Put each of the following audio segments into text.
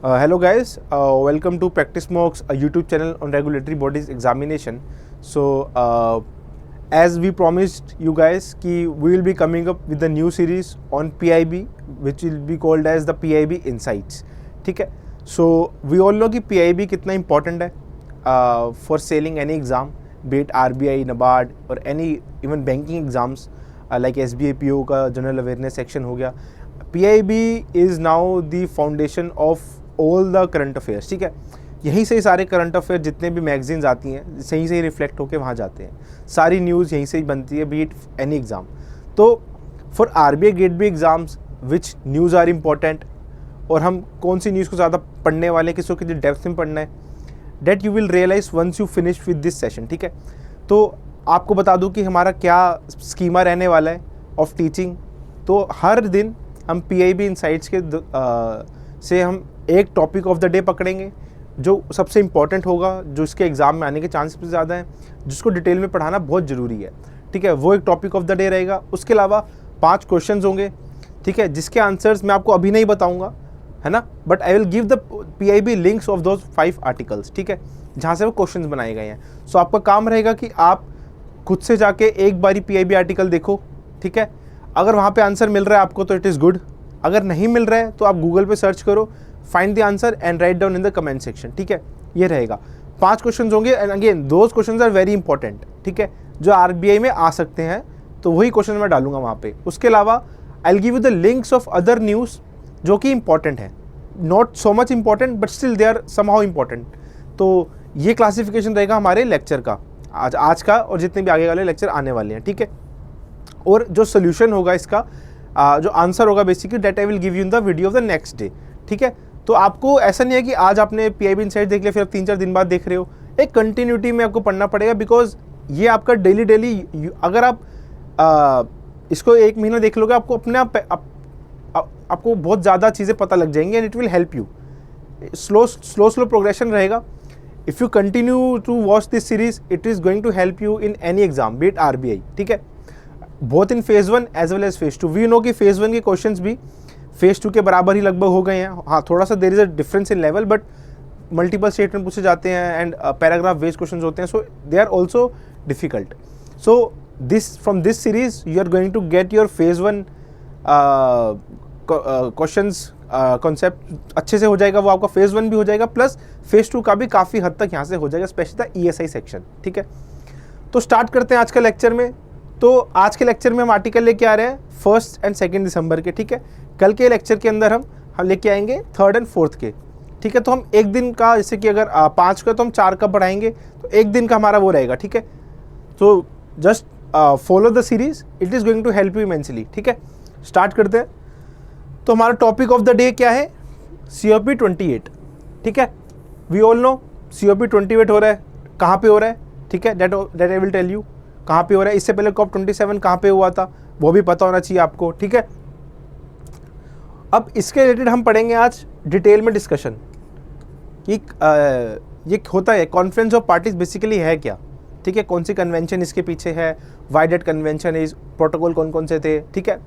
Hello guys, welcome to Practice Mocks, a YouTube channel on regulatory bodies examination. So as we promised you guys कि we will be coming up with a new series on PIB which will be called as the PIB Insights. ठीक है, so we all know कि PIB कितना important है for sailing any exam, be it RBI, NABARD or any even banking exams like SBI PO का general awareness section हो गया. PIB is now the foundation of all the current affairs. ठीक है, यहीं से ही सारे करंट अफेयर जितने भी मैगजीन्स आती हैं सही से ही रिफ्लेक्ट होकर वहाँ जाते हैं. सारी न्यूज़ यहीं से ही बनती है, बी इट एनी एग्ज़ाम. तो for RBI grade B exams which news are important, और हम कौन सी न्यूज़ को ज़्यादा पढ़ने वाले, किसको कितनी डेप्थ में पढ़ना है, that you will realise once you finish with this session. ठीक है, तो आपको बता दूँ कि हमारा क्या स्कीमा रहने वाला है ऑफ टीचिंग. तो हर दिन हम PIB इनसाइट्स के से हम एक टॉपिक ऑफ द डे पकड़ेंगे जो सबसे इम्पॉर्टेंट होगा, जो इसके एग्ज़ाम में आने के चांसेस ज़्यादा हैं, जिसको डिटेल में पढ़ाना बहुत ज़रूरी है. ठीक है, वो एक टॉपिक ऑफ द डे रहेगा. उसके अलावा 5 क्वेश्चंस होंगे. ठीक है, जिसके आंसर्स मैं आपको अभी नहीं बताऊंगा, है ना, but I will give the PIB links of those 5 articles. ठीक है, जहाँ से वो क्वेश्चंस बनाए गए हैं. सो आपका काम रहेगा कि आप खुद से जाके एक बारी PIB आर्टिकल देखो. ठीक है, अगर वहाँ पर आंसर मिल रहा है आपको तो इट इज़ गुड. अगर नहीं मिल रहा है तो आप गूगल पे सर्च करो, find the answer and write down in the comment section. ठीक है, ये रहेगा. 5 क्वेश्चंस होंगे and again those questions are very important. ठीक है, जो RBI में आ सकते हैं, तो वही क्वेश्चन मैं डालूंगा वहाँ पे. उसके अलावा I will give you the links of other news जो कि इंपॉर्टेंट है, not so much important but still they are somehow important. तो ये क्लासिफिकेशन रहेगा हमारे लेक्चर का, आज का और जितने भी आगे वाले लेक्चर आने वाले हैं. ठीक है, और जो सोल्यूशन होगा इसका, जो आंसर होगा basically, that I will give you in the video of the next day. ठीक है, तो आपको ऐसा नहीं है कि आज आपने PIB इनसाइट देख लिया फिर आप 3-4 दिन बाद देख रहे हो. एक कंटिन्यूटी में आपको पढ़ना पड़ेगा, बिकॉज ये आपका डेली अगर आप इसको 1 महीना देख लोगे, आपको अपने आपको बहुत ज़्यादा चीज़ें पता लग जाएंगी and it will help you. Slow progression रहेगा. If you continue to watch this series, it is going to help you in any exam, be it RBI. ठीक है, both in phase 1 as well as phase 2. We know कि phase 1 के questions भी phase 2 के बराबर ही लगभग हो गए हैं. हाँ, थोड़ा सा there is a difference in level, but multiple statement पूछे जाते हैं एंड पैराग्राफ बेस्ड क्वेश्चंस होते हैं, so they are also difficult. So this from this series you are going to get your phase 1 questions concept अच्छे से हो जाएगा. वो आपका फेज़ 1 भी हो जाएगा, प्लस फेज़ 2 का भी काफ़ी हद तक यहाँ से हो जाएगा, स्पेशली द ESI सेक्शन. ठीक है, तो स्टार्ट करते हैं आज का लेक्चर में. तो आज के लेक्चर में हम आर्टिकल लेके आ रहे हैं 1 और 2 दिसंबर के. ठीक है, कल के लेक्चर के अंदर हम लेके आएंगे 3 और 4 के. ठीक है, तो हम एक दिन का, जैसे कि अगर 5 का तो हम 4 का पढ़ाएंगे, तो एक दिन का हमारा वो रहेगा. ठीक है, तो just follow the series, it is going to help you immensely. ठीक है, स्टार्ट करते हैं. तो हमारा टॉपिक ऑफ द डे क्या है? COP 28. ठीक है, वी ऑल नो COP 28 हो रहा है. कहाँ पे हो रहा है? ठीक है, that I will tell you कहाँ पे हो रहा है. इससे पहले COP 27 कहाँ पे हुआ था वो भी पता होना चाहिए आपको. ठीक है, अब इसके रिलेटेड हम पढ़ेंगे आज डिटेल में डिस्कशन कि ये होता है कॉन्फ्रेंस ऑफ पार्टीज बेसिकली है क्या. ठीक है, कौन सी कन्वेंशन इसके पीछे है, why that convention is, protocol कौन कौन से थे. ठीक है,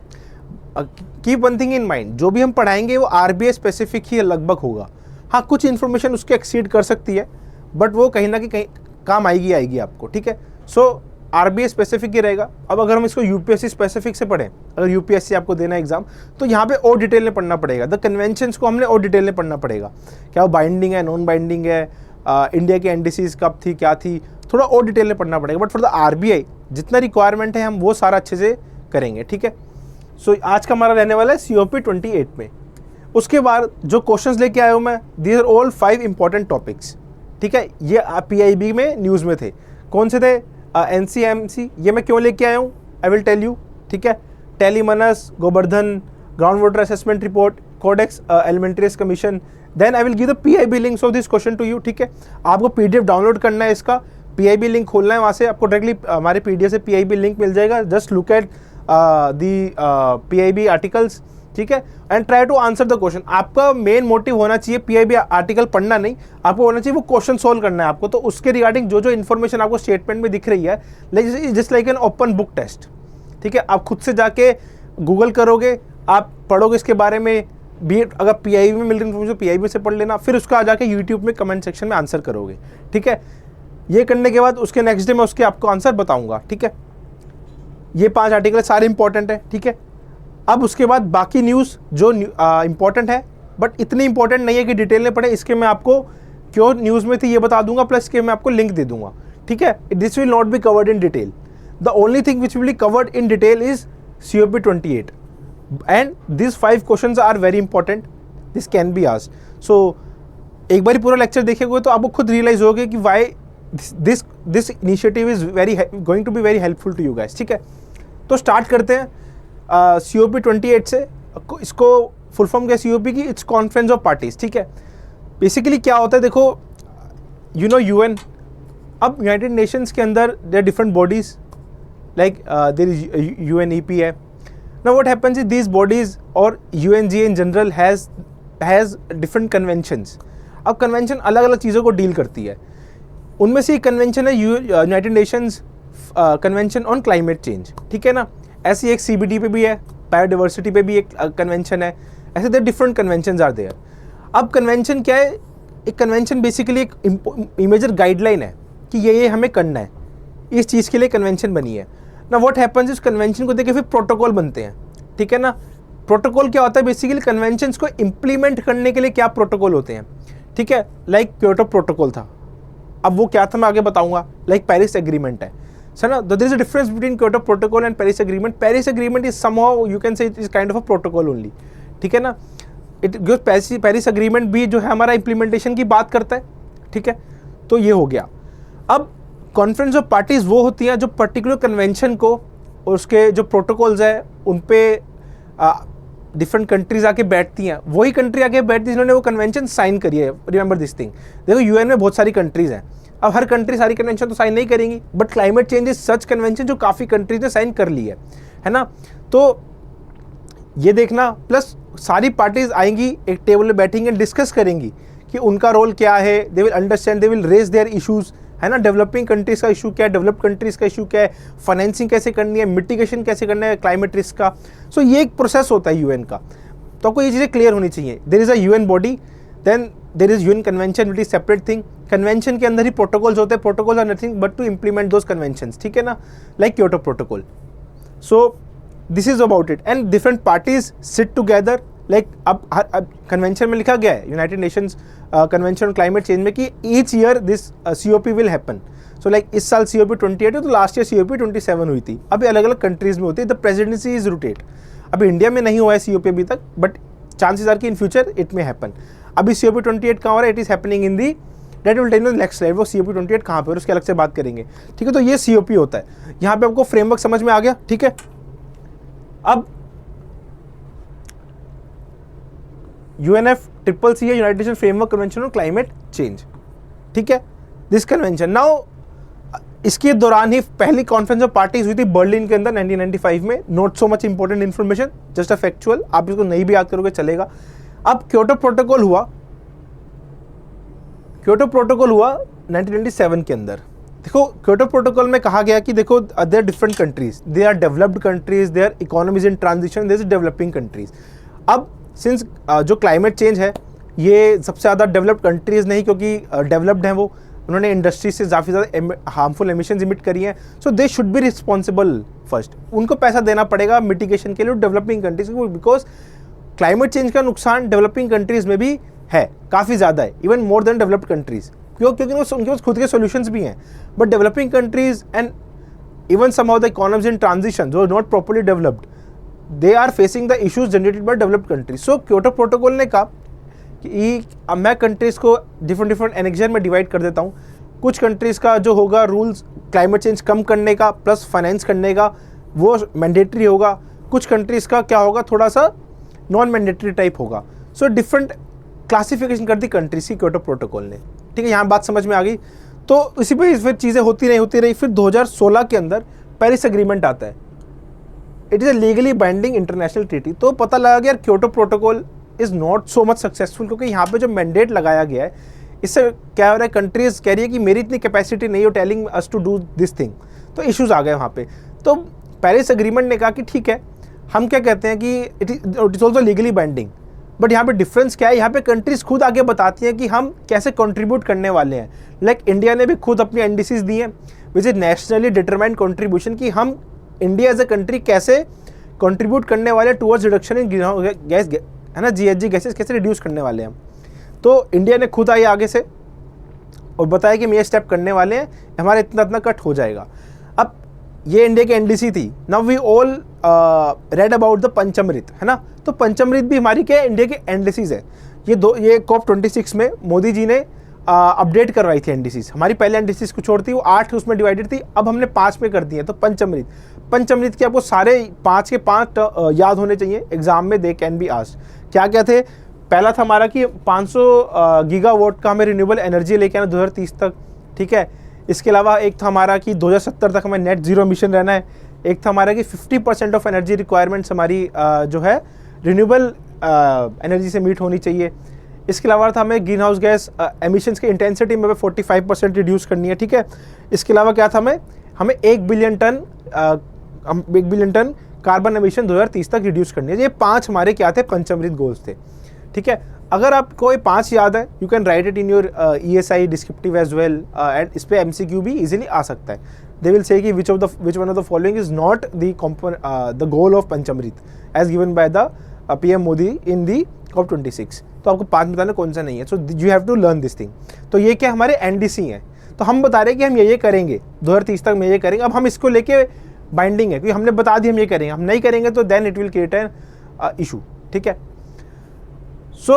keep one thing in mind, जो भी हम पढ़ाएंगे वो RBI स्पेसिफिक ही लगभग होगा. हाँ, कुछ इन्फॉर्मेशन उसके एक्सीड कर सकती है, बट वो कहीं ना कहीं काम आएगी आपको. ठीक है, सो RBI स्पेसिफिक ही रहेगा. अब अगर हम इसको UPSC स्पेसिफिक से पढ़ें, अगर UPSC आपको देना एग्जाम, तो यहाँ पे और डिटेल में पढ़ना पड़ेगा. द कन्वेंशंस को हमने और डिटेल में पढ़ना पड़ेगा, क्या वो बाइंडिंग है, नॉन बाइंडिंग है, इंडिया की NDCs कब थी, क्या थी, थोड़ा और डिटेल में पढ़ना पड़ेगा. बट फॉर द RBI जितना रिक्वायरमेंट है हम वो सारा अच्छे से करेंगे. ठीक है, सो आज का हमारा रहने वाला है COP 28 में. उसके बाद जो क्वेश्चन लेके आया हूँ मैं, these are all 5 important topics. ठीक है, ये PIB में न्यूज़ में थे. कौन से थे? NCMC. ये मैं क्यों लेके आया हूँ, आई विल टेल यू. ठीक है, Tele MANAS, Govardhan, ground water assessment report, codex alimentarius commission. Then I will give the PIB links of this question to you. ठीक है, आपको PDF डाउनलोड करना है, इसका PIB लिंक खोलना है, वहाँ से आपको डायरेक्टली हमारे PDF से PIB लिंक मिल जाएगा. Just look at the PIB articles. ठीक है, and try to answer the question. आपका मेन मोटिव होना चाहिए PIB आर्टिकल पढ़ना नहीं, आपको होना चाहिए वो क्वेश्चन सॉल्व करना है आपको. तो उसके रिगार्डिंग जो इन्फॉर्मेशन आपको स्टेटमेंट में दिख रही है, just like an open book test. ठीक है, आप खुद से जाके गूगल करोगे, आप पढ़ोगे इसके बारे में, बी एड अगर पीआई में मिल रही इन्फॉर्मेशन पीआई में से पढ़ लेना, फिर उसका आ जाके यूट्यूब में कमेंट सेक्शन में आंसर करोगे, ठीक है। ये करने के बाद उसके नेक्स्ट डे मैं उसके आपको आंसर बताऊंगा, ठीक है। ये 5 आर्टिकल सारे इंपॉर्टेंट है, ठीक है। अब उसके बाद बाकी न्यूज़ जो इंपॉर्टेंट है बट इतनी इंपॉर्टेंट नहीं है कि डिटेल में पढ़े, इसके मैं आपको क्यों न्यूज़ में थी ये बता दूंगा, प्लस के मैं आपको लिंक दे दूंगा, ठीक है। This will not be covered in detail, the only thing which will be covered in detail is COP 28 and this 5 questions are very important, this can be asked. So एक बार पूरा lecture देखेंगे तो आपको खुद रियलाइज होगे कि why this initiative is very going to be very helpful to you guys, ठीक है। तो स्टार्ट करते हैं COP 28 से। इसको फुल फॉर्म क्या COP की, इट्स कॉन्फ्रेंस ऑफ पार्टीज, ठीक है। बेसिकली क्या होता है, देखो यू नो UN, अब यूनाइटेड नेशंस के अंदर there different bodies like there is UNEP है। Now what happens is these bodies और UNGA in general has different conventions. अब कन्वेंशन अलग अलग चीज़ों को डील करती है, उनमें से एक कन्वेंशन है United Nations convention on climate change, ठीक है ना। ऐसी एक CBD पे भी है, बायोडाइवर्सिटी पे भी एक कन्वेंशन है, ऐसे there different conventions are there. अब कन्वेंशन क्या है, एक कन्वेंशन बेसिकली एक मेजर गाइडलाइन है कि ये हमें करना है, इस चीज़ के लिए कन्वेंशन बनी है ना। व्हाट हैपेंस इस कन्वेंशन को देख के फिर प्रोटोकॉल बनते हैं, ठीक है ना। प्रोटोकॉल क्या होता है, बेसिकली कन्वेंशंस को इम्प्लीमेंट करने के लिए क्या प्रोटोकॉल होते हैं, ठीक है। लाइक क्योटो प्रोटोकॉल था, अब वो क्या था मैं आगे बताऊंगा। लाइक पेरिस एग्रीमेंट है, सर ना। There is a difference between Kyoto protocol and Paris agreement. Paris agreement is somehow you can say it is kind of a protocol only, ठीक है ना। पेरिस एग्रीमेंट भी जो है हमारा इम्प्लीमेंटेशन की बात करता है, ठीक है। तो ये हो गया। अब कॉन्फ्रेंस ऑफ पार्टीज वो होती हैं जो पर्टिकुलर कन्वेंशन को और उसके जो प्रोटोकॉल्स है उन पे डिफरेंट कंट्रीज आके बैठती हैं। वही कंट्री आके बैठती है जिन्होंने वो कन्वेंशन साइन करी है। रिमेंबर दिस थिंग, देखो UN में बहुत सारी कंट्रीज हैं, अब हर कंट्री सारी कन्वेंशन तो साइन नहीं करेंगी, but climate change is such convention जो काफ़ी कंट्रीज ने साइन कर ली है ना। तो ये देखना, प्लस सारी पार्टीज आएंगी, एक टेबल में बैठेंगे, डिस्कस करेंगी कि उनका रोल क्या है, they will understand, they will raise their issues, है ना। डेवलपिंग कंट्रीज़ का इशू क्या है, डेवलप्ड कंट्रीज़ का इशू क्या है, फाइनेंसिंग कैसे करनी है, मिटिगेशन कैसे करना है क्लाइमेट रिस्क का। सो ये एक प्रोसेस होता है UN का, तो आपको ये चीज़ें क्लियर होनी चाहिए। There is a UN body, then there is UN convention which is separate thing. Convention के अंदर ही प्रोटोकॉल्स होते हैं, protocols are nothing but to implement those conventions, ठीक है ना, like Kyoto protocol. So this is about it and different parties sit together. Like अब convention में लिखा गया है United Nations convention on climate change में कि each year this COP will happen. So like इस साल COP 28 है, तो लास्ट ईयर COP 27 हुई थी। अभी अलग अलग कंट्रीज में होती है, द प्रेसिडेंसी इज रोटेट। अभी इंडिया में नहीं हुआ है COP अभी तक, बट चांसेस आर कि in future it may happen. अभी COP 28 कहाँ हो रहा है, it is happening in the that will tell you next slide, वो COP 28 कहाँ पे और उसके अलग से बात करेंगे, ठीक है। तो ये COP होता है, यहाँ पे आपको फ्रेमवर्क समझ में आ गया, ठीक है। अब UNFCCC है, United nation framework convention on climate change, ठीक है। दिस कन्वेंशन नाउ इसके दौरान ही पहली कॉन्फ्रेंस ऑफ पार्टीज हुई थी बर्लिन के अंदर 1995 में। Not so much important information, just a factual, आप इसको नहीं भी याद करोगे चलेगा। अब क्योटो प्रोटोकॉल हुआ, क्योटो प्रोटोकॉल हुआ 1997 के अंदर। देखो क्योटो प्रोटोकॉल में कहा गया कि देखो there different countries, they are developed countries, they are economies in transition, there is developing countries. अब सिंस जो क्लाइमेट चेंज है ये सबसे ज़्यादा डेवलप्ड कंट्रीज़ नहीं, क्योंकि डेवलप्ड हैं वो, उन्होंने इंडस्ट्री से काफ़ी ज़्यादा हार्मफुल एमिशंस इमिट करी हैं। So they should be responsible first, उनको पैसा देना पड़ेगा मिटिगेशन के लिए डेवलपिंग कंट्रीज को, बिकॉज क्लाइमेट चेंज का नुकसान डेवलपिंग कंट्रीज़ में भी है, काफ़ी ज़्यादा है, even more than developed countries, क्योंकि उनके पास खुद के सोल्यूशंस भी हैं। But developing countries and even some of the economies in transition जो not properly developed, they are facing the issues generated by developed countries. So Kyoto protocol ने कहा कि अब मैं कंट्रीज़ को डिफरेंट एनेक्जर में डिवाइड कर देता हूँ। कुछ कंट्रीज़ का जो होगा रूल्स क्लाइमेट चेंज कम करने का प्लस फाइनेंस करने का, वो मैंडेटरी होगा। कुछ कंट्रीज़ का क्या होगा, थोड़ा सा नॉन मैंडेटरी टाइप होगा। सो डिफरेंट क्लासिफिकेशन कर दी कंट्रीज की क्योटो प्रोटोकॉल ने, ठीक है। यहाँ बात समझ में आ गई। तो इसी पे फिर चीज़ें होती रही। फिर 2016 के अंदर पेरिस एग्रीमेंट आता है, it is a legally binding international treaty. तो पता लगा कि यार Kyoto protocol is not so much successful, क्योंकि यहाँ पे जो मैंडेट लगाया गया है इससे क्या हो रहा है, कंट्रीज कह रही है कि मेरी इतनी कैपेसिटी नहीं हो telling us to do this thing. तो इश्यूज आ गए वहाँ पे। तो पेरिस एग्रीमेंट ने कहा कि ठीक है, हम क्या कहते हैं कि it is also legally binding, but यहाँ पे डिफरेंस क्या है, यहाँ पे कंट्रीज खुद आगे बताती हैं कि हम कैसे कंट्रीब्यूट करने वाले हैं। लाइक इंडिया ने भी खुद अपनी एनडीसीज दी हैं which is nationally determined contribution, कि हम इंडिया एज ए कंट्री कैसे कंट्रीब्यूट करने वाले towards reduction in greenhouse gas, है ना, जीएचजी गैसेस कैसे रिड्यूस करने वाले हैं हम। तो इंडिया ने खुद आई आगे से और बताया कि हम ये स्टेप करने वाले हैं, हमारा इतना इतना कट हो जाएगा। अब ये इंडिया की एनडीसी थी। Now we all read about the Panchamrit, है ना, तो पंचामृत भी हमारी क्या है, इंडिया की एनडीसीज है। ये COP26 में मोदी जी ने अपडेट करवाई थी एनडीसीज। हमारी पहले एनडीसीज कुछ और थी, वो 8 उसमें डिवाइडेड थी, अब हमने 5 में कर दी है। तो पंचामृत के आपको सारे 5 के 5 याद होने चाहिए, एग्जाम में दे कैन बी आस्क्ड। क्या क्या थे? पहला था हमारा कि 500 गीगावाट का हमें रिन्यूएबल एनर्जी लेके आना 2030 तक, ठीक है। इसके अलावा एक था हमारा कि 2070 तक हमें नेट जीरो एमिशन रहना है। एक था हमारा कि 50% ऑफ एनर्जी रिक्वायरमेंट्स हमारी जो है रिन्यूएबल एनर्जी से मीट होनी चाहिए। इसके अलावा था हमें ग्रीन हाउस गैस एमिशंस की इंटेंसिटी में 45% रिड्यूस करनी है, ठीक है। इसके अलावा क्या था, हमें 1 बिलियन टन कार्बन एमिशन 2030 तक रिड्यूस करनी है। ये 5 हमारे क्या थे, पंचामृत गोल्स थे, ठीक है। अगर आपको ये 5 याद है, you can write it in your ESI descriptive as well, and इस पे MCQ भी इजीली आ सकता है। दे विल से कि which one of the following is not the goal of Panchamrit as given by the PM Modi in the COP26। तो आपको 5 बताना कौन सा नहीं है, so you have to learn this thing. तो ये क्या हमारे NDC हैं, तो हम बता रहे हैं कि हम ये करेंगे 2030 तक में ये करेंगे। अब हम इसको लेके बाइंडिंग है, क्योंकि हमने बता दिया हम ये करेंगे, हम नहीं करेंगे तो then it will create an issue, ठीक है। सो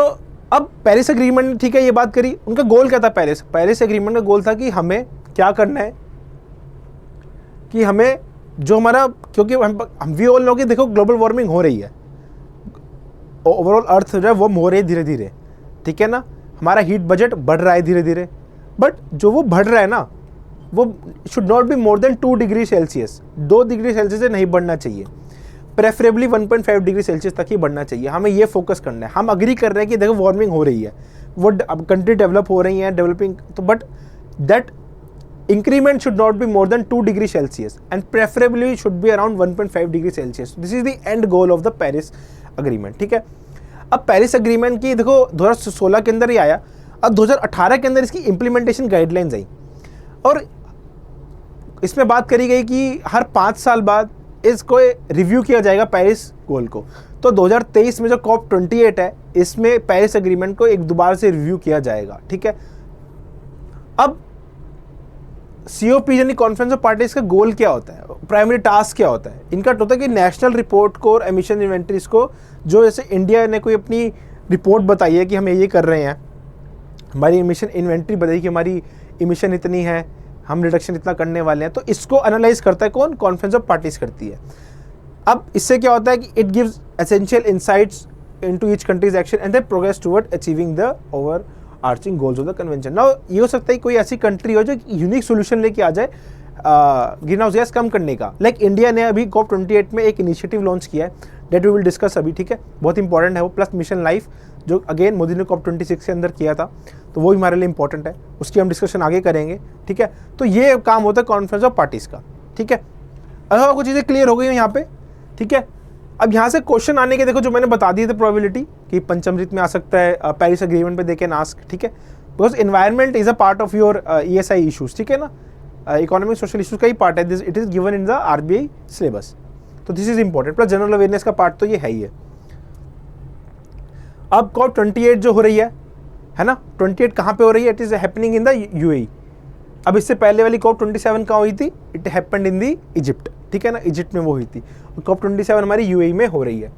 अब पेरिस एग्रीमेंट ने, ठीक है, ये बात करी, उनका गोल क्या था? पेरिस एग्रीमेंट का गोल था कि हमें क्या करना है, कि हमें जो हमारा, क्योंकि हम वी ऑल नो कि देखो ग्लोबल वार्मिंग हो रही है, ओवरऑल अर्थ जो है वो हो रही है धीरे धीरे, ठीक है ना। हमारा हीट बजट बढ़ रहा है धीरे धीरे, बट जो वो बढ़ रहा है ना, वो should not be more than 2 degree Celsius, 2 degree Celsius से नहीं बढ़ना चाहिए, प्रेफरेबली 1.5 डिग्री सेल्सियस तक ही बढ़ना चाहिए। हमें ये फोकस करना है। हम अग्री कर रहे हैं कि देखो वार्मिंग हो रही है, वो अब कंट्री डेवलप हो रही है, डेवलपिंग, तो but that increment should not be more than 2 degree Celsius and preferably should be around 1.5 degree Celsius. This is the end goal of the Paris agreement, ठीक है। अब पेरिस अग्रीमेंट की देखो 2016 के अंदर ही आया, अब 2018 के अंदर इसकी इंप्लीमेंटेशन गाइडलाइंस आई, और इसमें बात करी गई कि हर 5 साल बाद इसको रिव्यू किया जाएगा पेरिस गोल को। तो 2023 में जो COP28 है, इसमें पेरिस एग्रीमेंट को एक दोबारा से रिव्यू किया जाएगा, ठीक है। अब COP यानी कॉन्फ्रेंस ऑफ पार्टीज का गोल क्या होता है, प्राइमरी टास्क क्या होता है इनका? होता है कि नेशनल रिपोर्ट को और एमिशन इन्वेंटरीज को, जो जैसे इंडिया ने कोई अपनी रिपोर्ट बताई है कि हम ये कर रहे हैं, हमारी एमिशन इन्वेंटरी बताई कि हमारी एमिशन इतनी है, हम रिडक्शन इतना करने वाले हैं, तो इसको एनालाइज करता है कौन? कॉन्फ्रेंस ऑफ पार्टीज करती है। अब इससे क्या होता है कि it gives essential insights into each countries action and the progress toward achieving the over arching goals of the convention. Now ये हो सकता है कोई ऐसी कंट्री हो जो यूनिक सोल्यूशन लेके आ जाए ग्रीन हाउस गैस कम करने का। लाइक इंडिया ने अभी COP28 में एक इनिशिएटिव लॉन्च किया है, डेट वी विल डिस्कस अभी, ठीक है, बहुत इंपॉर्टेंट है वो, प्लस मिशन लाइफ जो अगेन मोदी ने COP26 के अंदर किया था, तो वो भी हमारे लिए इंपॉर्टेंट है, उसकी हम डिस्कशन आगे करेंगे, ठीक है। तो ये काम होता है कॉन्फ्रेंस ऑफ पार्टीज़ का, ठीक है। अगर कुछ चीज़ें क्लियर हो गई हैं यहाँ पे, ठीक है। अब यहाँ से क्वेश्चन आने के देखो, जो मैंने बता दिए थे प्रोबेबिलिटी कि पंचामृत में आ सकता है, पेरिस एग्रीमेंट पे दे कैन आस्क, ठीक है, because environment is a part of your ESI issues, ठीक है ना, इकोनॉमिक सोशल इशूज़ का ही पार्ट है, it is given in the RBI syllabus, तो this is important, plus general awareness का पार्ट तो ये है ही है। अब COP28 जो हो रही है ना, 28 कहाँ पे हो रही है? It is happening in the UAE। अब इससे पहले वाली COP27 कहाँ हुई थी? It happened in the Egypt, ठीक है ना, इजिप्ट में वो हुई थी। COP27 हमारी UAE में हो रही है।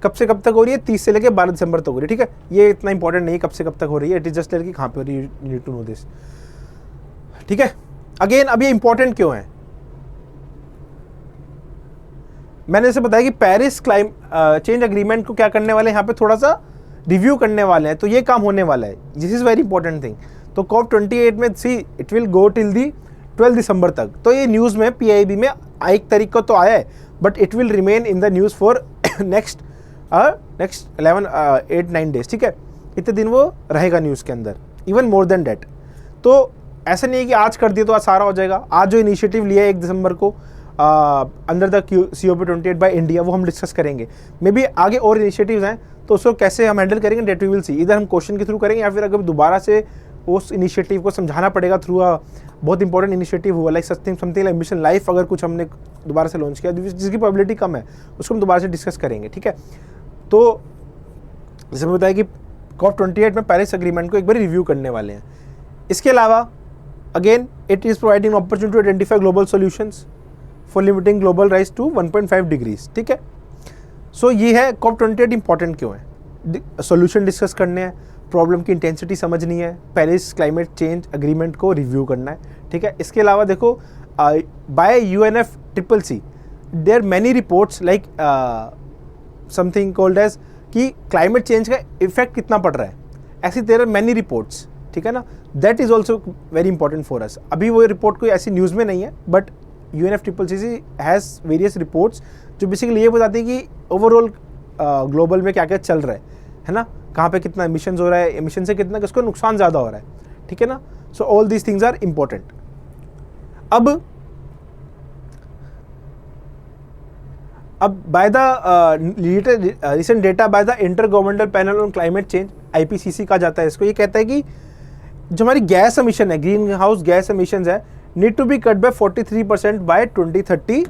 कब से कब तक हो रही है? 30 से लेकर 12 दिसंबर तक हो रही है, ठीक है। ये इतना इंपॉर्टेंट नहीं है कब से कब तक हो रही है, इट इज जस्ट कि कहाँ पे हो रही है, you need to know this, ठीक है। अगेन अब ये इंपॉर्टेंट क्यों है? मैंने जैसे बताया कि पेरिस चेंज एग्रीमेंट को क्या करने वाले हैं, यहाँ पे थोड़ा सा रिव्यू करने वाले हैं, तो ये काम होने वाला है, this is very important thing. तो COP28 में see it will go till the 12 दिसंबर तक, तो ये न्यूज़ में PIB में 1 तारीख को तो आया है, but it will remain in the news for next 8-9 days, ठीक है। इतने दिन वो रहेगा न्यूज़ के अंदर, इवन मोर देन डेट। तो ऐसा नहीं है कि आज कर दिए तो आज सारा हो जाएगा। आज जो इनिशिएटिव लिया है 1 दिसंबर को under the COP28 by India, वो हम डिस्कस करेंगे। मे बी आगे और इनिशिएटिव्स हैं, तो उसको कैसे हम हैंडल करेंगे डेट वी विल सी, इधर हम क्वेश्चन के थ्रू करेंगे या फिर अगर दोबारा से उस इनिशिएटिव को समझाना पड़ेगा थ्रू बहुत इंपॉर्टेंट इनिशिएटिव हुआ like something like mission life, अगर कुछ हमने दोबारा से लॉन्च किया जिसकी प्रोबेबिलिटी कम है उसको हम दोबारा से डिस्कस करेंगे, ठीक है। तो जैसे मैं बताया कि COP28 में पेरिस एग्रीमेंट को एक बार रिव्यू करने वाले हैं। इसके अलावा again it is providing opportunity to identify global solutions for limiting global rise to 1.5 degrees, ठीक है। सो ये है COP28 इंपॉर्टेंट क्यों है, सॉल्यूशन डिस्कस करने हैं, प्रॉब्लम की इंटेंसिटी समझनी है, पेरिस क्लाइमेट चेंज एग्रीमेंट को रिव्यू करना है, ठीक है। इसके अलावा देखो by UNFCCC there many reports like something called as कि क्लाइमेट चेंज का इफेक्ट कितना पड़ रहा है, ऐसी देयर आर मैनी रिपोर्ट्स, ठीक है ना। That is also very important for अस। अभी वो रिपोर्ट कोई ऐसी न्यूज़ में नहीं है but UNFCCC has various reports जो बेसिकली ये बताती है कि ओवरऑल ग्लोबल में क्या क्या चल रहा है ना, कहाँ पे कितना एमिशंस हो रहा है, एमिशन से कितना किसको नुकसान ज़्यादा हो रहा है, ठीक है ना। So all these things are important. अब by the recent data by the intergovernmental panel on climate change, IPCC कहा जाता है इसको, ये कहता है कि जो हमारी गैस एमिशन है, ग्रीन हाउस गैस एमिशंस है, need to be cut by 43% by 2030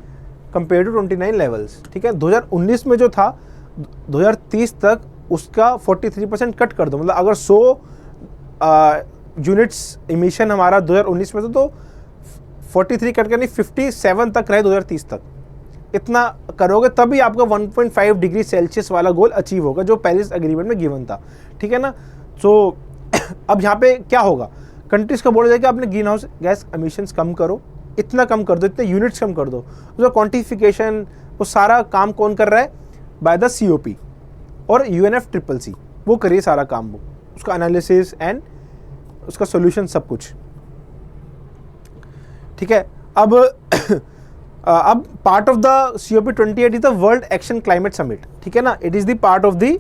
compare to 29 levels, ठीक है। 2019 में जो था 2030 तक उसका 43% कट कर दो, मतलब अगर 100 यूनिट्स इमिशन हमारा 2019 में था तो 43 कट करनी 57 तक रहे 2030 तक, इतना करोगे तभी आपका 1.5 डिग्री सेल्सियस वाला गोल अचीव होगा जो पेरिस एग्रीमेंट में गिवन था, ठीक है ना। सो अब यहाँ पे क्या होगा, कंट्रीज को बोला जाएगा आपने ग्रीन हाउस गैस एमिशंस कम करो, इतना कम कर दो, इतने यूनिट्स कम कर दो। उसका क्वांटिफिकेशन वो सारा काम कौन कर रहा है, बाय द COP और UNFCCC वो करिए सारा काम, वो उसका एनालिसिस एंड उसका सॉल्यूशन सब कुछ, ठीक है। अब part of the COP28 is the world action climate summit, ठीक है ना, it is the part of the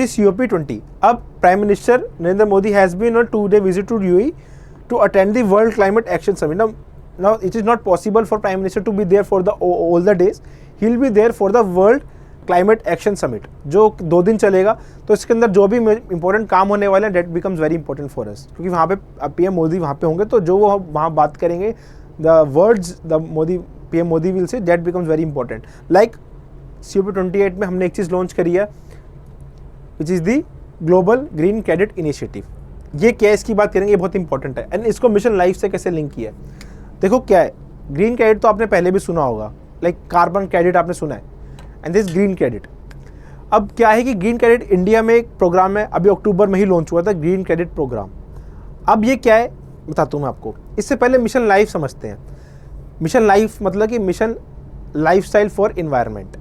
COP20। अब prime minister Narendra Modi has been on 2-day visit to UAE to attend the World Climate Action Summit. Now it is not possible for Prime Minister to be there for all the days. He will be there for the World Climate Action Summit, जो 2 दिन चलेगा। तो इसके अंदर जो भी important काम होने वाले हैं that becomes very important for us, क्योंकि वहाँ पे PM मोदी वहाँ पे होंगे, तो जो वो वहाँ बात करेंगे the words the PM Modi will say that becomes very important. Like COP28 में हमने एक चीज़ लॉन्च करी है which is the global green credit initiative. ये क्या है, इसकी बात करेंगे, ये बहुत इंपॉर्टेंट है एंड इसको मिशन लाइफ से कैसे लिंक किया है। देखो क्या है, ग्रीन क्रेडिट तो आपने पहले भी सुना होगा, लाइक कार्बन क्रेडिट आपने सुना है एंड दिस ग्रीन क्रेडिट। अब क्या है कि ग्रीन क्रेडिट इंडिया में एक प्रोग्राम है, अभी अक्टूबर में ही लॉन्च हुआ था ग्रीन क्रेडिट प्रोग्राम। अब ये क्या है बताता हूँ मैं आपको, इससे पहले मिशन लाइफ समझते हैं। मिशन लाइफ मतलब कि मिशन लाइफस्टाइल फॉर इन्वायरमेंट,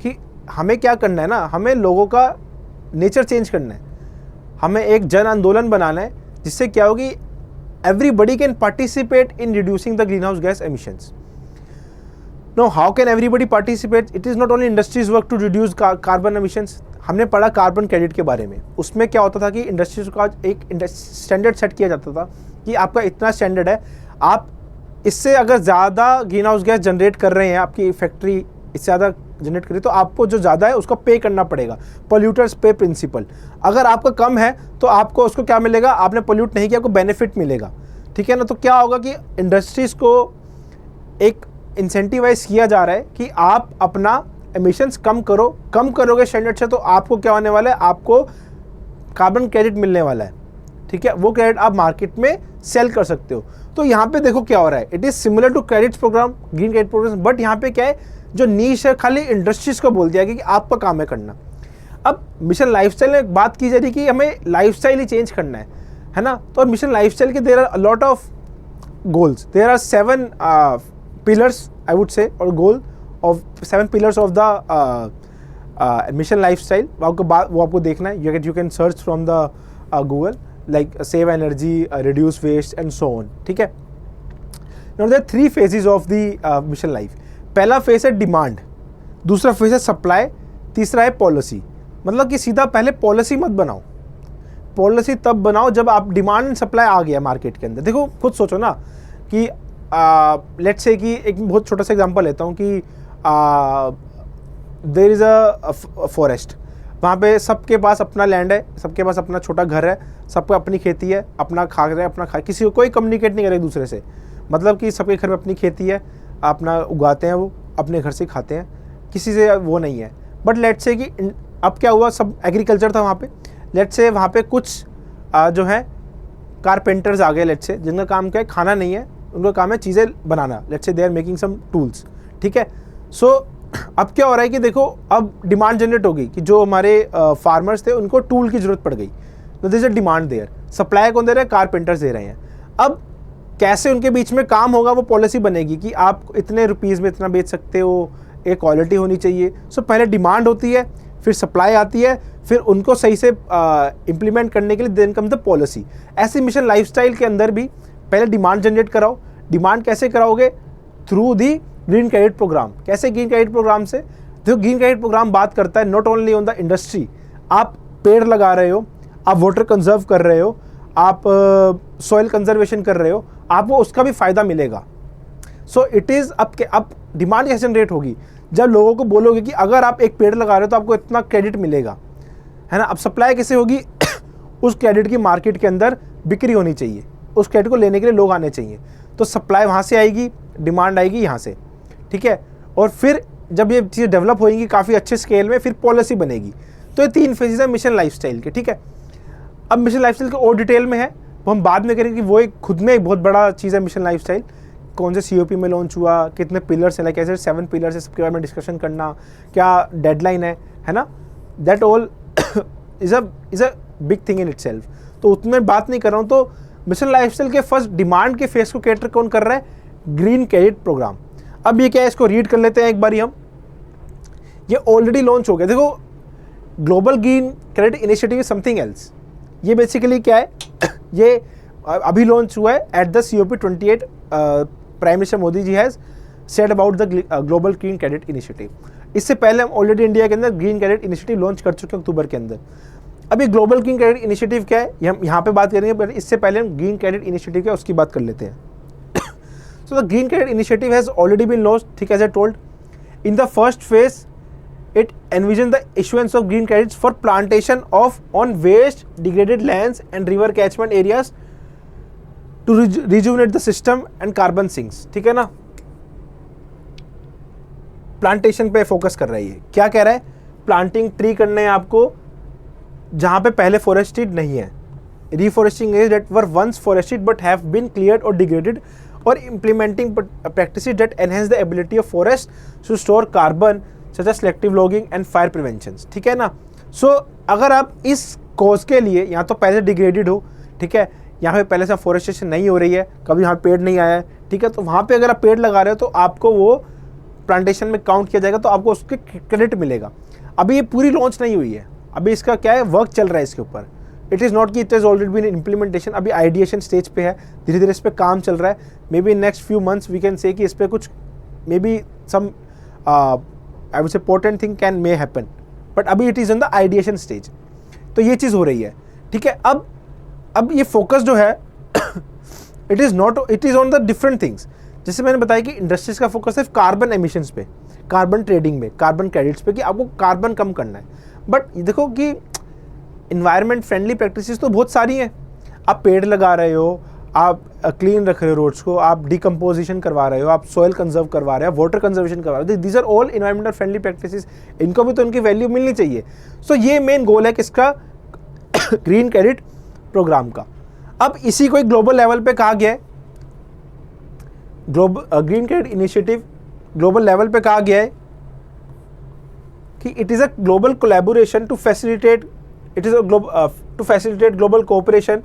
कि हमें क्या करना है ना, हमें लोगों का नेचर चेंज करना है, हमें एक जन आंदोलन बनाना है जिससे क्या होगी, everybody can participate in reducing the green house gas emissions. No how can everybody participate, it is not only industries work to reduce carbon emissions. हमने पढ़ा कार्बन क्रेडिट के बारे में, उसमें क्या होता था कि इंडस्ट्रीज का एक स्टैंडर्ड सेट किया जाता था कि आपका इतना स्टैंडर्ड है, आप इससे अगर ज़्यादा ग्रीन हाउस गैस जनरेट कर रहे हैं, आपकी फैक्ट्री इससे ज़्यादा जनरेट करी तो आपको जो ज़्यादा है उसको पे करना पड़ेगा, पोल्यूटर्स पे प्रिंसिपल। अगर आपका कम है तो आपको उसको क्या मिलेगा, आपने पोल्यूट नहीं किया, आपको बेनिफिट मिलेगा, ठीक है ना। तो क्या होगा कि इंडस्ट्रीज़ को एक इंसेंटिवाइज किया जा रहा है कि आप अपना एमिशंस कम करो, कम करोगे स्टैंडर्ड से तो आपको क्या होने वाला है, आपको कार्बन क्रेडिट मिलने वाला है, ठीक है। वो क्रेडिट आप मार्केट में सेल कर सकते हो। तो यहाँ पे देखो क्या हो रहा है, it is similar to credits programme, green credit programme, but यहाँ पे क्या है, जो नीश है खाली इंडस्ट्रीज को बोल दिया गया कि आपका काम है करना। अब मिशन लाइफस्टाइल में बात की जा रही कि हमें लाइफस्टाइल ही चेंज करना है ना। तो मिशन लाइफस्टाइल के there are lot of goals, there are 7 pillars I would say, और goal of 7 pillars of the mission lifestyle. वो आपको देखना है, you can search from the Google, like save energy, reduce waste and so on, ठीक है। Now there 3 phases of the mission life. पहला phase है demand, दूसरा फेज है सप्लाई, तीसरा है पॉलिसी। मतलब कि सीधा पहले पॉलिसी मत बनाओ, पॉलिसी तब बनाओ जब आप डिमांड एंड सप्लाई आ गया मार्केट के अंदर। देखो खुद सोचो ना कि लेट्स से कि एक बहुत छोटा सा एग्जांपल लेता हूँ कि देयर इज़ अ फॉरेस्ट, वहाँ पे सबके पास अपना लैंड है, सबके पास अपना छोटा घर है, सबको अपनी खेती है, अपना खा रहे हैं, अपना खा, किसी को कोई कम्युनिकेट नहीं करे एक दूसरे से, मतलब कि सबके घर में अपनी खेती है, अपना उगाते हैं, वो अपने घर से खाते हैं, किसी से वो नहीं है। बट लेट्स से कि अब क्या हुआ, सब एग्रीकल्चर था वहाँ पे, लेट्स से वहाँ पे कुछ जो है कारपेंटर्स आ गए, लेट्स से, जिनका काम क्या है, खाना नहीं है, उनका काम है चीज़ें बनाना, let's say they are making some tools, ठीक है। सो अब क्या हो रहा है कि देखो अब डिमांड जनरेट होगी कि जो हमारे फार्मर्स थे उनको टूल की ज़रूरत पड़ गई, तो this a demand there, supply कौन दे रहा है, कारपेंटर्स दे रहे हैं। अब कैसे उनके बीच में काम होगा, वो पॉलिसी बनेगी कि आप इतने रुपीज़ में इतना बेच सकते हो, एक क्वालिटी होनी चाहिए। सो पहले डिमांड होती है, फिर सप्लाई आती है, फिर उनको सही से इम्प्लीमेंट करने के लिए देन कम द पॉलिसी। ऐसे मिशन लाइफस्टाइल के अंदर भी पहले डिमांड जनरेट कराओ। डिमांड कैसे कराओगे, through the green credit programme. कैसे ग्रीन क्रेडिट प्रोग्राम से, जो ग्रीन क्रेडिट प्रोग्राम बात करता है not only on the industry, आप पेड़ लगा रहे हो, आप वाटर कंजर्व कर रहे हो, आप सॉइल कंजर्वेशन कर रहे हो, आपको उसका भी फायदा मिलेगा। सो इट इज़ अब डिमांड कैसे जनरेट होगी, जब लोगों को बोलोगे कि अगर आप एक पेड़ लगा रहे हो तो आपको इतना क्रेडिट मिलेगा, है ना। अब सप्लाई कैसे होगी उस क्रेडिट की मार्केट के अंदर बिक्री होनी चाहिए, उस क्रेडिट को लेने के लिए लोग आने चाहिए, तो सप्लाई वहाँ से आएगी, डिमांड आएगी यहाँ से, ठीक है। और फिर जब ये चीज़ डेवलप होएंगी काफ़ी अच्छे स्केल में, फिर पॉलिसी बनेगी। तो ये 3 फेजेस है मिशन लाइफस्टाइल के, ठीक है। अब मिशन लाइफस्टाइल के और डिटेल में है, वो हम बाद में करेंगे कि वो एक खुद में एक बहुत बड़ा चीज़ है मिशन लाइफस्टाइल। कौन से COP में लॉन्च हुआ, कितने पिलर्स हैं, लाइक ऐसे 7 पिलर्स है, सबके बारे में डिस्कशन करना, क्या डेडलाइन है ना, that all is a big thing in itself. तो उसमें बात नहीं कर रहा हूँ। तो मिशन लाइफस्टाइल के फर्स्ट डिमांड के फेस को कैटर कौन कर रहा है, ग्रीन क्रेडिट प्रोग्राम। अब ये क्या है, इसको रीड कर लेते हैं एक बारी हम। ये ऑलरेडी लॉन्च हो गया, देखो global green credit initiative is something else. ये बेसिकली क्या है ये अभी लॉन्च हुआ है at the COP 28। Prime minister Modi ji has said about the global green credit initiative. इससे पहले हम ऑलरेडी इंडिया के अंदर ग्रीन क्रेडिट इनिशिएटिव लॉन्च कर चुके हैं अक्टूबर के अंदर। अभी ग्लोबल ग्रीन क्रेडिट इनिशिएटिव क्या है, हम यहाँ पे बात करेंगे, बट इससे पहले हम ग्रीन क्रेडिट इनिशिएटिव क्या है उसकी बात कर लेते हैं। So the green credit initiative has already been launched, ठीक, as I told. In the first phase it envisions the issuance of green credits for plantation of on waste, degraded lands and river catchment areas to rejuvenate the system and carbon sinks, ठीक है ना। Plantation पे focus कर रही है, क्या कह रहा है, प्लांटिंग ट्री करने हैं आपको जहां पे पहले फॉरेस्टेड नहीं है। reforesting areas that were once forested but have been cleared or degraded, or implementing practices that enhance the ability of forests to store carbon such as selective logging and fire prevention, ठीक है ना। सो अगर आप इस cause के लिए यहाँ तो पहले डिग्रेडेड हो, ठीक है, यहाँ पे पहले से फॉरेस्टेशन नहीं हो रही है, कभी यहाँ पेड़ नहीं आया है, ठीक है, तो वहाँ पे अगर आप पेड़ लगा रहे हो तो आपको वो प्लांटेशन में काउंट किया जाएगा, तो आपको उसके क्रेडिट मिलेगा। अभी ये पूरी लॉन्च नहीं हुई है, अभी इसका क्या है, वर्क चल रहा है इसके ऊपर। इट इज़ नॉट कि it is already been implementation, अभी आइडिएशन स्टेज पे है, धीरे धीरे इस पर काम चल रहा है। Maybe next few months we can say कि इस पर कुछ maybe some I would say important thing can may happen, but अभी it is on the ideation stage. तो ये चीज़ हो रही है, ठीक है। अब ये फोकस जो है it is on the different things. जैसे मैंने बताया कि इंडस्ट्रीज का फोकस है कार्बन एमिशंस पे, कार्बन ट्रेडिंग में, कार्बन क्रेडिट्स पे, कि आपको कार्बन कम करना है। बट देखो कि इन्वायरमेंट फ्रेंडली प्रैक्टिसेस तो बहुत सारी हैं। आप पेड़ लगा रहे हो, आप क्लीन रख रहे हो रोड्स को, आप डिकम्पोजिशन करवा रहे हो, आप सॉइल कंजर्व करवा रहे हो, वाटर कंजर्वेशन करवा रहे हो, these are all environmental friendly practices. इनको भी तो उनकी वैल्यू मिलनी चाहिए। सो ये मेन गोल है किसका, ग्रीन क्रेडिट प्रोग्राम का। अब इसी को एक ग्लोबल लेवल पे कहा गया है, green credit initiative global level पे कहा गया है कि it is a global collaboration to facilitate global cooperation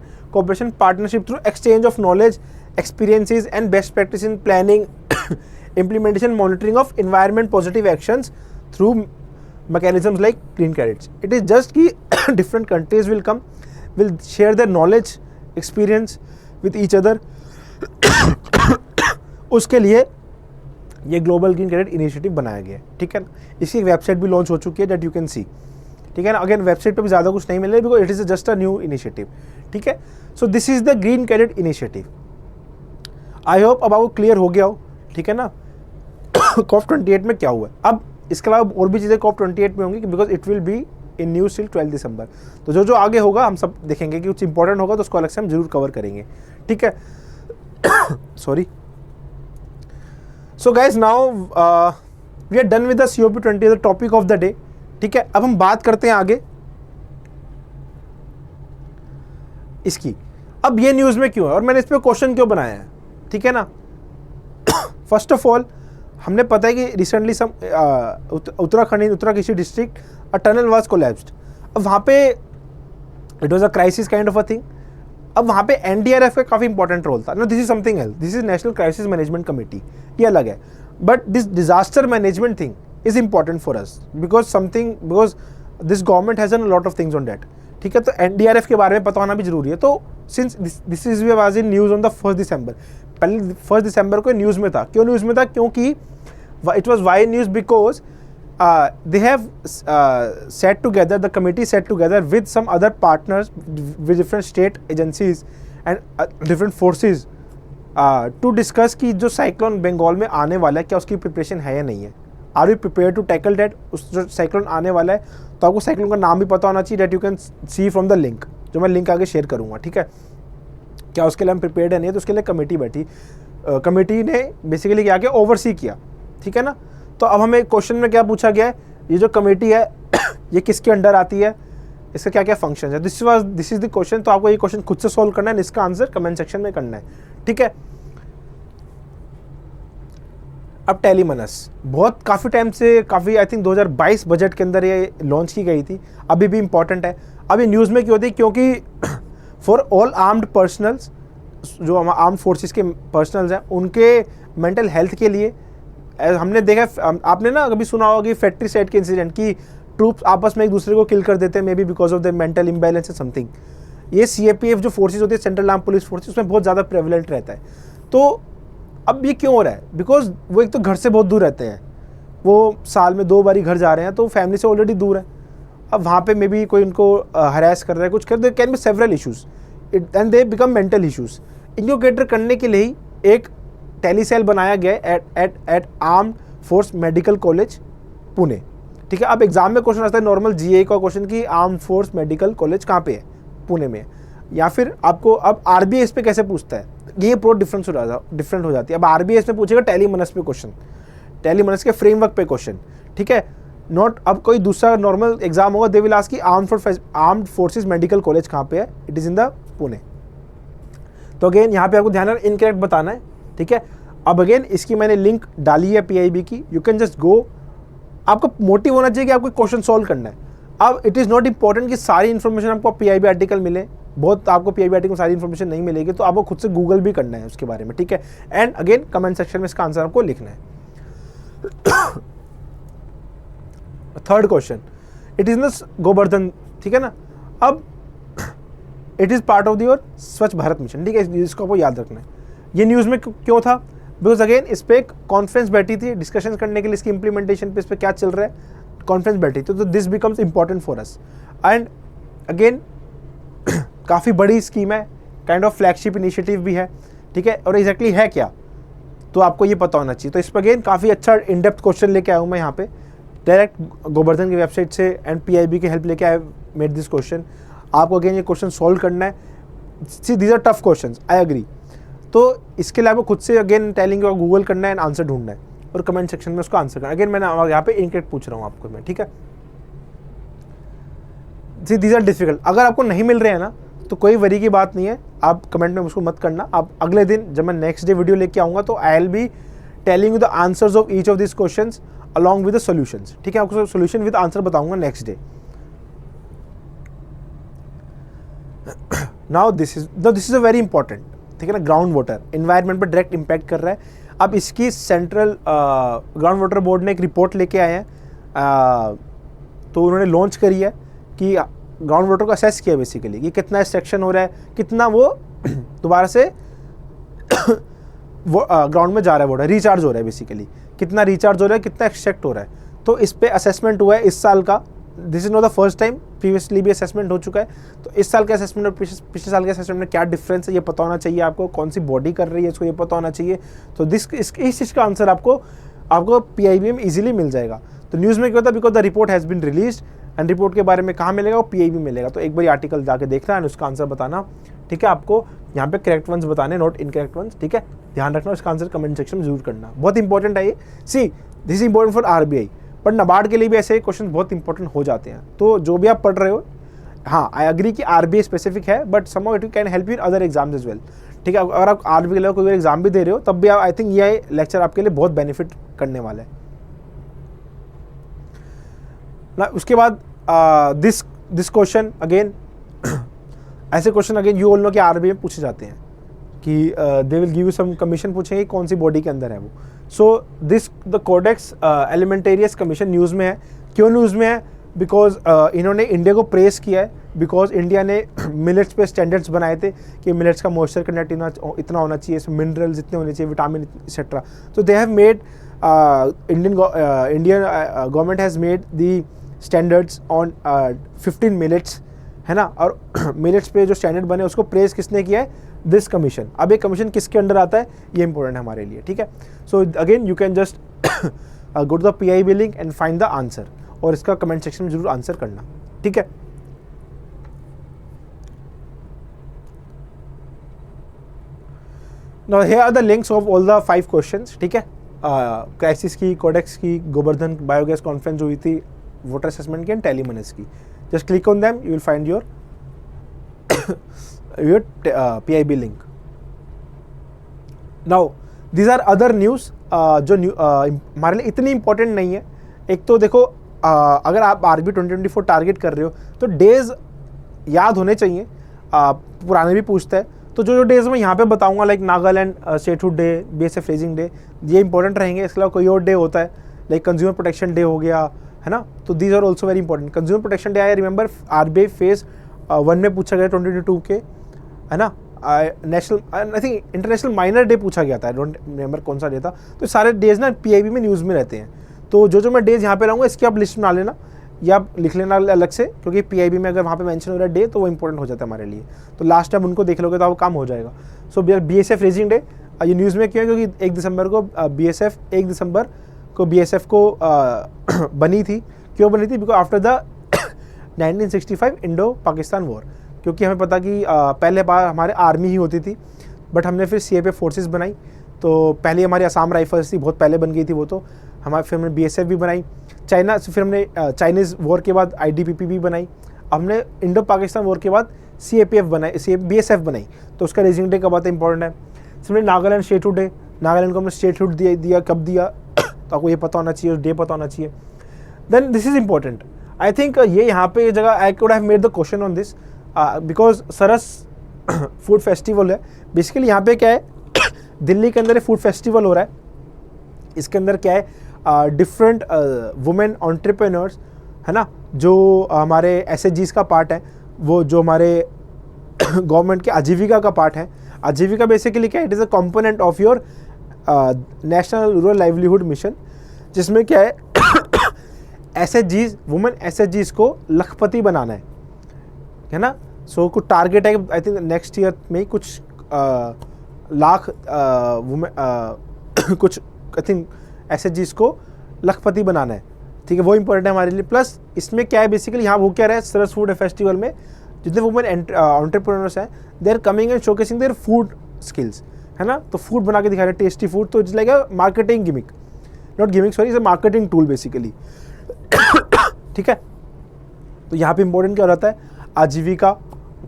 partnership through exchange of knowledge, experiences and best practice in planning, implementation, monitoring of environment positive actions through mechanisms like green credits. It is just कि different countries will share their knowledge, experience with each other. उसके लिए ये global green credit initiative बनाया गया है, ठीक है ना। इसकी एक वेबसाइट भी लॉन्च हो चुकी है, दैट यू कैन सी, ठीक है ना। अगेन वेबसाइट पे भी ज़्यादा कुछ नहीं मिल रहा है, because it is just a new initiative, ठीक है। So this is the green credit initiative. I hope अब आपको क्लियर हो गया हो, ठीक है ना। COP 28 में क्या हुआ है। अब इसके अलावा और भी चीज़ें COP 28 में होंगी, because it will be in news till 12 दिसंबर। तो जो जो आगे होगा हम सब देखेंगे कि कुछ इंपॉर्टेंट होगा तो उसको अलग से हम जरूर कवर करेंगे, ठीक है। Sorry. So guys now we are done with the COP20 the topic of the day, ठीक है। अब हम बात करते हैं आगे इसकी। अब ये न्यूज़ में क्यों है और मैंने इस पर क्वेश्चन क्यों बनाया है, ठीक है ना। फर्स्ट ऑफ ऑल हमने पता है कि recently some Uttarakhand district a tunnel was collapsed. अब वहाँ पे it was a crisis kind of a thing. अब वहाँ पे NDRF का काफ़ी इंपॉर्टेंट रोल था। No, this is something else, this is national crisis management committee, ये अलग है। But this disaster management thing is important for us because this government has done a lot of things on that, ठीक है। तो NDRF के बारे में पता होना भी जरूरी है। तो since this is was in news on the 1 दिसंबर, पहले 1 दिसंबर को न्यूज़ में था। क्यों न्यूज़ में था? क्योंकि it was why news because they have set together, the committee set together with some other partners with different state agencies and different forces to discuss कि जो साइक्लोन बंगाल में आने वाला है क्या उसकी प्रिपरेशन है या नहीं है। Are you prepare to tackle that? उस जो साइक्लोन आने वाला है तो आपको साइक्लोन का नाम भी पता होना चाहिए, that you can see from the link, जो मैं लिंक आगे शेयर करूँगा, ठीक है। क्या उसके लिए हम प्रिपेयर्ड है नहीं है, तो उसके लिए कमेटी बैठी, कमेटी ने बेसिकली क्या किया, ओवरसी किया, ठीक है ना। तो अब हमें क्वेश्चन में क्या पूछा गया है, ये जो कमेटी है ये किसके अंडर आती है, इसका क्या क्या फंक्शन है, दिस इज द क्वेश्चन। तो आपको ये क्वेश्चन खुद से सॉल्व करना है, इसका आंसर कमेंट सेक्शन में करना है, ठीक है। अब टेलीमनस बहुत काफ़ी टाइम से, काफ़ी आई थिंक 2022 बजट के अंदर ये लॉन्च की गई थी, अभी भी इंपॉर्टेंट है। अब ये न्यूज़ में क्यों थी? क्योंकि फॉर ऑल आर्म्ड पर्सनल्स, जो हम आर्म्ड फोर्सेस के पर्सनल्स हैं, उनके मेंटल हेल्थ के लिए हमने देखा, आपने ना कभी सुना होगा कि फैक्ट्री साइड के इंसिडेंट की ट्रूप्स आपस में एक दूसरे को किल कर देते हैं, may be because of the mental imbalance है समथिंग। ये CAPF जो फोर्सेस होती है, सेंट्रल आर्म पुलिस फोर्सेस, उसमें बहुत ज़्यादा प्रेवलेंट रहता है। तो अब ये क्यों हो रहा है? बिकॉज वो एक तो घर से बहुत दूर रहते हैं, वो साल में 2 बार घर जा रहे हैं, तो फैमिली से ऑलरेडी दूर है। अब वहाँ पे मे बी कोई उनको हरास कर रहा है, कुछ कर दे, can be several issues and they become mental issues. इनको कैटर करने के लिए ही एक टेलीसेल बनाया गया at armed force medical college Pune, ठीक है। अब एग्जाम में क्वेश्चन आता है नॉर्मल GA का क्वेश्चन कि आर्म्ड फोर्स मेडिकल कॉलेज कहाँ पे है, पुणे में, या फिर आपको अब RBI इस पे कैसे पूछता है, ये बहुत डिफरेंट हो जाती है। अब RBI इसमें पूछेगा टेलीमनस पे क्वेश्चन, टेलीमनस के फ्रेमवर्क पे क्वेश्चन, ठीक है। नॉट अब कोई दूसरा नॉर्मल एग्जाम होगा, दे विल आस्क कि आर्म्ड फोर्सेज मेडिकल कॉलेज कहाँ पे है, it is in the Pune. तो अगेन यहाँ पे आपको ध्यान रखना, इनकरेक्ट बताना है, ठीक है। अब अगेन इसकी मैंने लिंक डाली है PIB की, यू कैन जस्ट गो। आपको मोटिव होना चाहिए कि आपको क्वेश्चन सॉल्व करना है। अब इट इज़ नॉट इंपॉर्टेंट कि सारी इन्फॉर्मेशन आपको PIB आर्टिकल मिले, बहुत आपको PIB आर्टिकल में सारी इन्फॉर्मेशन नहीं मिलेगी, तो आपको खुद से गूगल भी करना है उसके बारे में, ठीक है। एंड अगेन कमेंट सेक्शन में इसका आंसर आपको लिखना है। थर्ड क्वेश्चन, इट इज न गोवर्धन, ठीक है ना। अब it is part of your स्वच्छ भारत मिशन, ठीक है, इसको आपको याद रखना है। ये न्यूज़ में क्यों था? बिकॉज अगेन इस पर एक कॉन्फ्रेंस बैठी थी डिस्कशन करने के लिए, इसकी इंप्लीमेंटेशन पे, इस पर क्या चल रहा है, कॉन्फ्रेंस बैठी थी। तो this becomes important for us. And again काफ़ी बड़ी स्कीम है, काइंड ऑफ फ्लैगशिप इनिशिएटिव भी है, ठीक है। और एग्जैक्टली है क्या, तो आपको ये पता होना चाहिए। तो इस पर अगेन काफ़ी अच्छा इन डेप्थ क्वेश्चन लेके आया हूँ मैं यहाँ पे, डायरेक्ट गोवर्धन की वेबसाइट से एंड PIB की हेल्प लेके आई मेड दिस क्वेश्चन। आपको अगेन ये क्वेश्चन सॉल्व करना है। See these are tough question, I agree. तो इसके लिए आपको खुद से अगेन टेलिंग को गूगल करना है एंड आंसर ढूंढना है और कमेंट सेक्शन में उसका आंसर करना। अगेन मैंने यहाँ पे इनकरेक्ट पूछ रहा हूँ आपको मैं, ठीक है। सी दीज आर डिफिकल्ट, अगर आपको नहीं मिल रहे हैं ना तो कोई वरी की बात नहीं है, आप कमेंट में मुझको मत करना। आप अगले दिन जब मैं नेक्स्ट डे वीडियो लेके आऊँगा तो I will be telling you the answers of each of this questions along with the solutions, ठीक है। आपको सॉल्यूशन विद आंसर बताऊंगा next day. Now this is a very important, ठीक है ना। ग्राउंड वाटर एनवायरनमेंट पर डायरेक्ट इम्पैक्ट कर रहा है। अब इसकी सेंट्रल ग्राउंड वाटर बोर्ड ने एक रिपोर्ट लेके आए हैं, तो उन्होंने लॉन्च करी है कि ग्राउंड वाटर को असेस किया बेसिकली कि कितना एक्सट्रैक्शन हो रहा है, कितना वो दोबारा से वो ग्राउंड में जा रहा है, वाटर रिचार्ज हो रहा है बेसिकली, कितना रिचार्ज हो रहा है, कितना एक्सट्रैक्ट हो रहा है। तो इस पे असेसमेंट हुआ है इस साल का। This is not the first time, previously भी असेसमेंट हो चुका है। तो इस साल के असेसमेंट और पिछले साल के असेसमेंट में क्या डिफरेंस है ये पता होना चाहिए आपको, कौन सी बॉडी कर रही है इसको ये पता होना चाहिए। तो इस चीज़ का आंसर आपको PIB में इजीली मिल जाएगा। तो न्यूज़ में क्या होता है, because the report has been released and report के बारे में कहाँ मिलेगा, वो पीआईबी मिलेगा। तो एक बार आर्टिकल जाके देखना एंड उसका आंसर बताना, ठीक है। आपको यहाँ पे करेक्ट वंस बताने, नॉट इनकरेक्ट वंस, ठीक है। ध्यान रखना, उसका आंसर कमेंट सेक्शन में जरूर करना, बहुत इंपॉर्टेंट है ये। See this is important for RBI, but NABARD के लिए भी ऐसे क्वेश्चन बहुत इंपॉर्टेंट हो जाते हैं। तो जो भी आप पढ़ रहे हो, हाँ आई एग्री कि आरबीआई स्पेसिफिक है, but somehow it can help you in other exams as well, ठीक है। अगर आप आरबीआई के लिए कोई एग्जाम भी दे रहे हो तब भी आई थिंक ये लेक्चर आपके लिए बहुत बेनिफिट करने वाला है ना। उसके बाद दिस क्वेश्चन अगेन, ऐसे question again you all know कि आरबीआई में पूछे जाते हैं कि they will give you some commission, पूछेंगे कौन सी बॉडी के अंदर है वो। So this the codex alimentarius commission news में है। क्यों न्यूज़ में है? बिकॉज इन्होंने इंडिया को प्रेस किया है, बिकॉज इंडिया ने मिलेट्स पे स्टैंडर्ड्स बनाए थे कि मिलेट्स का मॉइस्चर कंटेंट इतना होना चाहिए, इसमें मिनरल्स इतने होने चाहिए, विटामिन एक्सेट्रा। तो they have made Indian government has made the standards on 15 millets, है ना। और मिलेट्स पे जो स्टैंडर्ड बने उसको प्रेस किसने किया है? This commission. अब ये कमीशन किसके अंडर आता है, ये इंपॉर्टेंट है हमारे लिए, ठीक है। So again you can just go to the PIB link and find the answer, और इसका कमेंट सेक्शन में जरूर आंसर करना, ठीक है। Now here are the links of all the 5 questions, ठीक है। क्राइसिस की, कोडेक्स की, गोवर्धन बायोगैस कॉन्फ्रेंस हुई थी, वोटर असेसमेंट की एंड टेलीमनीस की। Just click on them, you will find your PIB link. Now these are other news जो हमारे लिए इतनी इंपॉर्टेंट नहीं है। एक तो देखो अगर आप आरबी 2024 टारगेट कर रहे हो तो डेज याद होने चाहिए, पुराने भी पूछता है। तो जो डेज मैं यहाँ पे बताऊंगा, like Nagaland statehood day, BSF raising day, ये इंपॉर्टेंट रहेंगे। इसके अलावा कोई और डे होता है, लाइक कंज्यूमर प्रोटेक्शन डे हो गया, है ना। तो these are also very important. Consumer protection day I remember RBI phase 1 में पूछा गया 2022 के, है ना। National I think international minor day पूछा गया था, आई डोंट रिमेंबर कौन सा डे था। तो सारे डेज ना पीआईबी में न्यूज़ में रहते हैं। तो जो मैं डेज यहाँ पे लाऊंगा इसकी आप लिस्ट बना लेना या आप लिख लेना अलग से, क्योंकि पीआईबी में अगर वहाँ पे मेंशन हो रहा है डे तो वो इंपॉर्टेंट हो जाता है हमारे लिए। तो लास्ट टाइम उनको देख लोगे तो वो काम हो जाएगा। सो बीएसएफ रेजिंग डे ये न्यूज़ में क्यों है? क्योंकि 1 दिसंबर को बीएसएफ 1 दिसंबर को बीएसएफ को बनी थी। क्यों बनी थी? Because after the 1965 Indo Pakistan war, क्योंकि हमें पता कि पहले बार हमारे आर्मी ही होती थी, बट हमने फिर सीएपीएफ फोर्सेस बनाई। तो पहले हमारी असम राइफल्स थी, बहुत पहले बन गई थी वो। तो हमारे फिर हमने बीएसएफ भी बनाई, चाइना से फिर हमने चाइनीज़ वॉर के बाद आईटीबीपी भी बनाई। हमने इंडो पाकिस्तान वॉर के बाद सीएपीएफ बनाई, बीएसएफ बनाई। तो उसका रेजिंग डे कब आता है, इंपॉर्टेंट है। फिर नागालैंड स्टेटहुड डे, नागालैंड को हमने स्टेटहुड दिया कब दिया तो आपको ये पता होना चाहिए, डे पता होना चाहिए। Then this is important, I think ये यहाँ पे जगह I could have made the question on this because Saras food festival है। बेसिकली यहाँ पे क्या है, दिल्ली के अंदर फूड फेस्टिवल हो रहा है। इसके अंदर क्या है, डिफरेंट वुमेन एंटरप्रेन्योर्स, है ना, जो हमारे एसएचजीज का पार्ट है, वो जो हमारे गवर्नमेंट के आजीविका का पार्ट है। आजीविका बेसिकली क्या है, it is a component of your national rural livelihood mission, जिसमें क्या है एसएचजीज, वुमेन एसएचजीज को लखपति बनाना है ना। सो कुछ टारगेट है, आई थिंक नेक्स्ट ईयर में कुछ लाख वुमेन कुछ आई थिंक एसएचजीज को लखपति बनाना है, ठीक है। वो इंपॉर्टेंट है हमारे लिए। प्लस इसमें क्या है बेसिकली, यहाँ वो क्या रहा है, सरस फूड फेस्टिवल में जितने वुमेन एंटरप्रेन्योर्स हैं, they are coming and showcasing their food skills, है ना। तो फूड बना के दिखा रहे हैं, टेस्टी फूड। तो it's like a marketing gimmick, not gimmick sorry, it's a marketing tool basically, ठीक है। तो यहाँ पे इंपॉर्टेंट क्या रहता है, आजीविका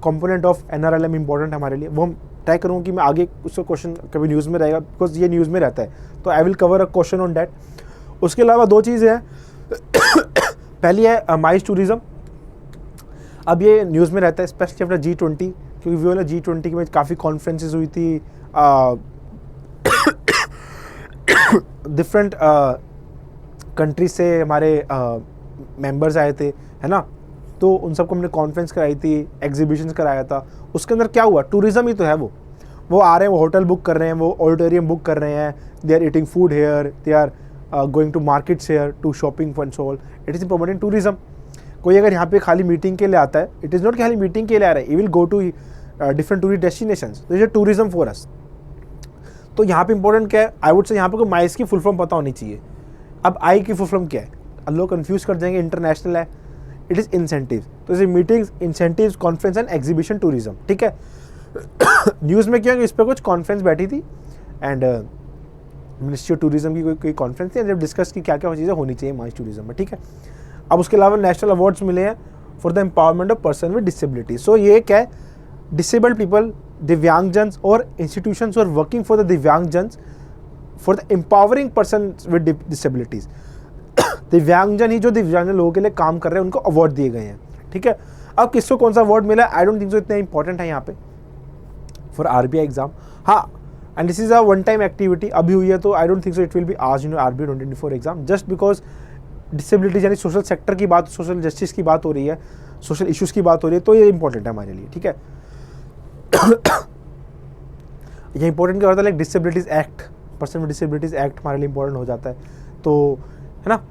कंपोनेंट ऑफ एनआरएलएम इंपॉर्टेंट है हमारे लिए। वो हम ट्राई करूँगा कि मैं आगे उसका क्वेश्चन कभी न्यूज़ में रहेगा, बिकॉज ये न्यूज़ में रहता है। तो I will cover a question on that. उसके अलावा 2 चीज़ें हैं। पहली है माइस टूरिज्म। अब ये न्यूज़ में रहता है स्पेशली आफ्टर G20, क्योंकि वो ना G20 में काफ़ी कॉन्फ्रेंसेस हुई थी, डिफरेंट कंट्रीज से हमारे मेंबर्स आए थे, है ना। तो उन सबको हमने कॉन्फ्रेंस कराई थी, एग्जीबिशंस कराया था। उसके अंदर क्या हुआ, टूरिज़्म ही तो है। वो आ रहे हैं, वो होटल बुक कर रहे हैं, वो ऑडिटोरियम बुक कर रहे हैं, they are eating food here, they are going to markets here to shopping for all. It is promoting tourism. कोई अगर यहाँ पे खाली मीटिंग के लिए आता है, इट इज़ नॉट खाली मीटिंग के लिए आ रहा है, you will go to different tourist destinations. तो ये टूरिज़्म फॉर अस। तो यहाँ पे इंपॉर्टेंट क्या है, आई वुड से यहाँ पे को माइस की फुल फॉर्म पता होनी चाहिए। अब आई की फुल फॉर्म क्या है, लोग कंफ्यूज कर देंगे। इंटरनेशनल है, इट इज़ इंसेंटिव। तो जैसे meetings, incentives, conference and exhibition tourism, ठीक है। न्यूज़ में क्या है कि इस पर कुछ कॉन्फ्रेंस बैठी थी एंड मिनिस्ट्री ऑफ टूरिज्म की कोई कॉन्फ्रेंस थी, जब डिस्कस की क्या क्या चीज़ें होनी चाहिए माइंस टूरिज्म में, ठीक है। अब उसके अलावा नेशनल अवार्ड्स मिले हैं for the empowerment of person with disability. So ये क्या है, डिसेबल्ड पीपल, दिव्यांगजन्स और इंस्टीट्यूशंस और working for the divyangjans for the empowering person with disabilities. Divyangjan ही जो दिव्यांगजन लोगों के लिए काम कर रहे हैं उनको अवार्ड दिए गए हैं, ठीक है। अब किसको कौन सा अवार्ड मिला, आई डोंट थिंक सो इतना इंपॉर्टेंट है यहाँ पे फॉर आरबीआई एग्जाम। हाँ, and this is a one time activity, अभी हुई है, तो I don't think so it will be आज in RBI 2024 exam, just because disabilities यानी सोशल सेक्टर की बात, सोशल जस्टिस की बात हो रही है, सोशल इश्यूज़ की बात हो रही है, तो ये इंपॉर्टेंट है हमारे लिए, ठीक है। ये इंपॉर्टेंट क्या होता है, like disabilities act, person with disabilities act हमारे लिए इंपॉर्टेंट हो जाता है, तो है ना।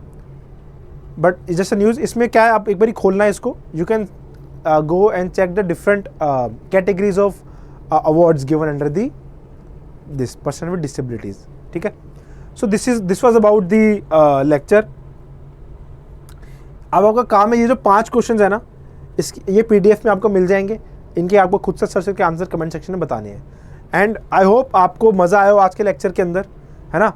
बट जस्ट न्यूज़, इसमें क्या है, आप एक बार खोलना है इसको, you can go and check the different categories of awards given under the this person with disabilities, ठीक है। So this was about the lecture. अब आपका काम है, ये जो 5 क्वेश्चन है ना, ये PDF में आपको मिल जाएंगे, इनके आपको खुद से सर्च करके आंसर कमेंट सेक्शन में बताने हैं। एंड आई होप आपको मज़ा आया हो आज के लेक्चर के अंदर, है ना।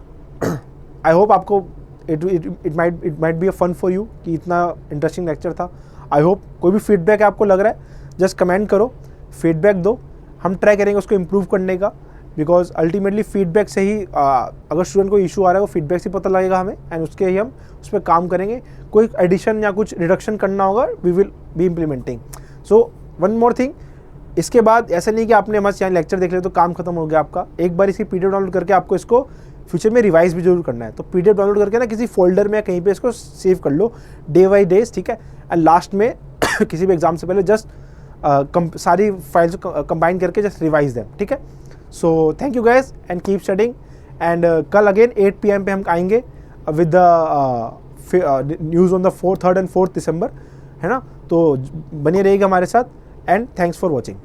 आई होप आपको it might be a fun for you कि इतना इंटरेस्टिंग लेक्चर था। आई होप कोई भी फीडबैक आपको लग रहा है जस्ट कमेंट करो, फीडबैक दो, हम ट्राई करेंगे उसको इम्प्रूव करने का, बिकॉज अल्टीमेटली फीडबैक से ही अगर स्टूडेंट को इशू आ रहा है वो फीडबैक से पता लगेगा हमें, एंड उसके ही हम उस पर काम करेंगे। कोई एडिशन या कुछ रिडक्शन करना होगा, we will be implementing. So one more thing, इसके बाद ऐसा नहीं कि आपने हमारे यहाँ लेक्चर देख लिया तो काम खत्म हो गया आपका। एक बार इसकी PDF डाउनलोड करके आपको इसको फ्यूचर में रिवाइज भी जरूर करना है, तो PDF डाउनलोड करके ना किसी फोल्डर में कहीं पे इसको सेव कर लो डे बाई डेज, ठीक है। एंड लास्ट में किसी भी एग्जाम से पहले जस्ट सारी फाइल्स कंबाइन करके जस्ट रिवाइज देम, ठीक है। So thank you guys and keep studying, and कल अगेन 8 PM पे हम आएंगे with the news on the 3rd and 4th दिसंबर, है ना। तो बने रहिएगा हमारे साथ, एंड थैंक्स फॉर वॉचिंग।